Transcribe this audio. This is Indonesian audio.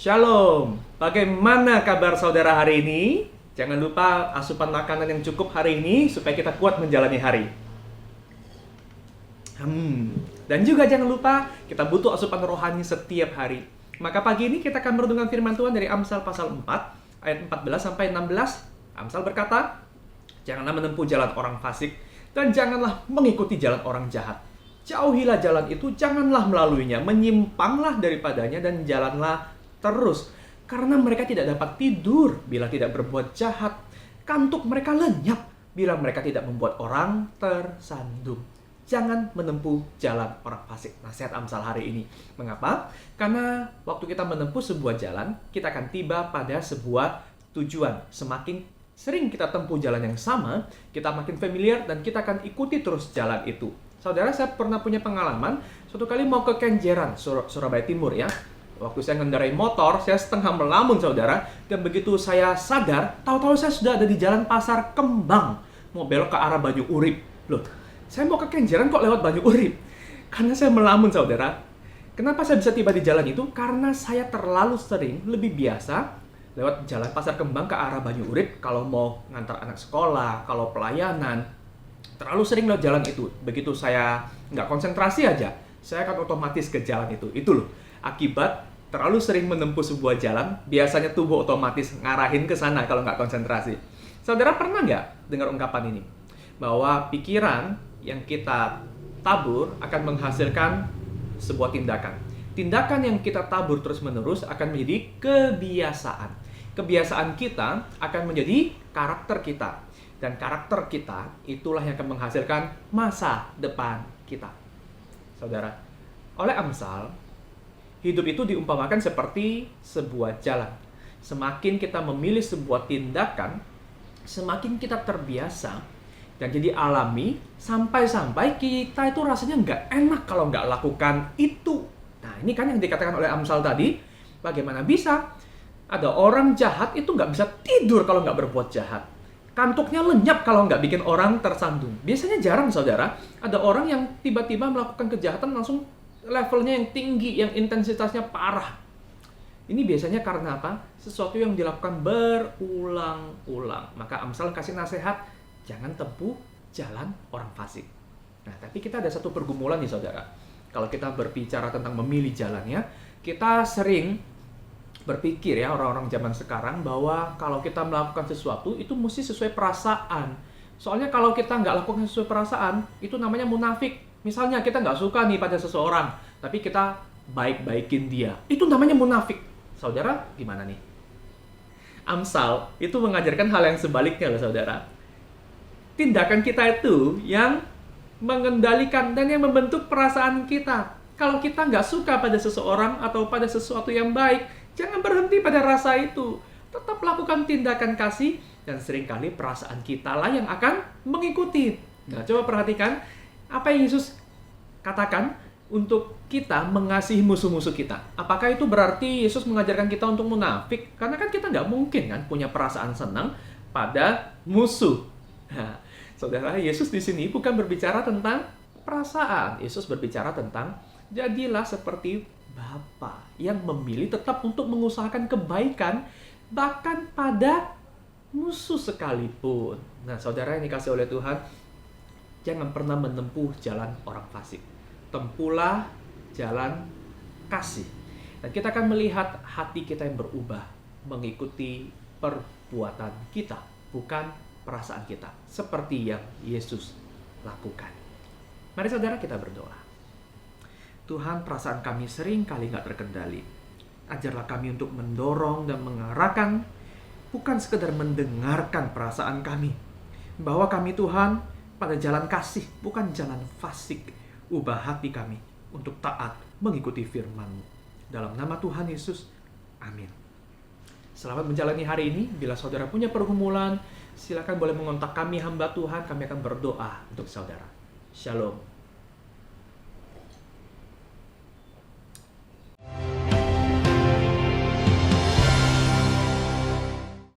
Shalom, bagaimana kabar saudara hari ini? Jangan lupa asupan makanan yang cukup hari ini supaya kita kuat menjalani hari. Dan juga jangan lupa kita butuh asupan rohani setiap hari. Maka pagi ini kita akan merenungkan firman Tuhan dari Amsal pasal 4 ayat 14 sampai 16. Amsal berkata, "Janganlah menempuh jalan orang fasik dan janganlah mengikuti jalan orang jahat. Jauhilah jalan itu, janganlah melaluinya, menyimpanglah daripadanya dan jalanlah terus. Karena mereka tidak dapat tidur bila tidak berbuat jahat. Kantuk mereka lenyap bila mereka tidak membuat orang tersandung." Jangan menempuh jalan orang fasik. Nasihat Amsal hari ini. Mengapa? Karena waktu kita menempuh sebuah jalan, kita akan tiba pada sebuah tujuan. Semakin sering kita tempuh jalan yang sama, kita makin familiar dan kita akan ikuti terus jalan itu. Saudara, saya pernah punya pengalaman, suatu kali mau ke Kenjeran, Surabaya Timur ya. Waktu saya mengendarai motor, saya setengah melamun saudara, dan begitu saya sadar, tahu-tahu saya sudah ada di jalan Pasar Kembang, mau belok ke arah Banyu Urip. Loh, saya mau ke Kenjeran kok lewat Banyu Urip? Karena saya melamun saudara. Kenapa saya bisa tiba di jalan itu? Karena saya terlalu sering, lebih biasa, lewat jalan Pasar Kembang ke arah Banyu Urip, kalau mau ngantar anak sekolah, kalau pelayanan, terlalu sering lewat jalan itu. Begitu saya nggak konsentrasi aja, saya akan otomatis ke jalan itu. Itu loh, akibat terlalu sering menempuh sebuah jalan, biasanya tubuh otomatis ngarahin ke sana kalau nggak konsentrasi. Saudara pernah nggak dengar ungkapan ini? Bahwa pikiran yang kita tabur akan menghasilkan sebuah tindakan. Tindakan yang kita tabur terus-menerus akan menjadi kebiasaan. Kebiasaan kita akan menjadi karakter kita. Dan karakter kita itulah yang akan menghasilkan masa depan kita. Saudara, oleh Amsal, hidup itu diumpamakan seperti sebuah jalan. Semakin kita memilih sebuah tindakan, semakin kita terbiasa dan jadi alami, sampai-sampai kita itu rasanya nggak enak kalau nggak lakukan itu. Nah, ini kan yang dikatakan oleh Amsal tadi, bagaimana bisa? Ada orang jahat itu nggak bisa tidur kalau nggak berbuat jahat. Kantuknya lenyap kalau nggak bikin orang tersandung. Biasanya jarang, saudara, ada orang yang tiba-tiba melakukan kejahatan langsung levelnya yang tinggi, yang intensitasnya parah. Ini biasanya karena apa? Sesuatu yang dilakukan berulang-ulang. Maka Amsal kasih nasihat, jangan tempuh jalan orang fasik. Nah, tapi kita ada satu pergumulan nih, saudara. Kalau kita berbicara tentang memilih jalannya, kita sering berpikir ya, orang-orang zaman sekarang, bahwa kalau kita melakukan sesuatu itu mesti sesuai perasaan. Soalnya kalau kita nggak lakukan sesuai perasaan, itu namanya munafik. Misalnya kita nggak suka nih pada seseorang, tapi kita baik-baikin dia. Itu namanya munafik. Saudara, gimana nih? Amsal itu mengajarkan hal yang sebaliknya loh, saudara. Tindakan kita itu yang mengendalikan dan yang membentuk perasaan kita. Kalau kita nggak suka pada seseorang atau pada sesuatu yang baik, jangan berhenti pada rasa itu. Tetap lakukan tindakan kasih dan seringkali perasaan kita lah yang akan mengikuti. Nah, coba perhatikan apa yang Yesus katakan untuk kita mengasihi musuh-musuh kita. Apakah itu berarti Yesus mengajarkan kita untuk munafik? Karena kan kita nggak mungkin kan punya perasaan senang pada musuh. Nah, saudara, Yesus di sini bukan berbicara tentang perasaan. Yesus berbicara tentang jadilah seperti Bapa yang memilih tetap untuk mengusahakan kebaikan bahkan pada musuh sekalipun. Nah, saudara yang dikasih oleh Tuhan, jangan pernah menempuh jalan orang fasik. Tempuhlah jalan kasih. Dan kita akan melihat hati kita yang berubah mengikuti perbuatan kita, bukan perasaan kita, seperti yang Yesus lakukan. Mari saudara kita berdoa. Tuhan, perasaan kami sering kali nggak terkendali. Ajarlah kami untuk mendorong dan mengarahkan, bukan sekedar mendengarkan perasaan kami. Bahwa kami Tuhan pada jalan kasih, bukan jalan fasik. Ubah hati kami untuk taat mengikuti firman-Mu. Dalam nama Tuhan Yesus, amin. Selamat menjalani hari ini. Bila saudara punya pergumulan, silakan boleh mengontak kami, hamba Tuhan. Kami akan berdoa untuk saudara. Shalom.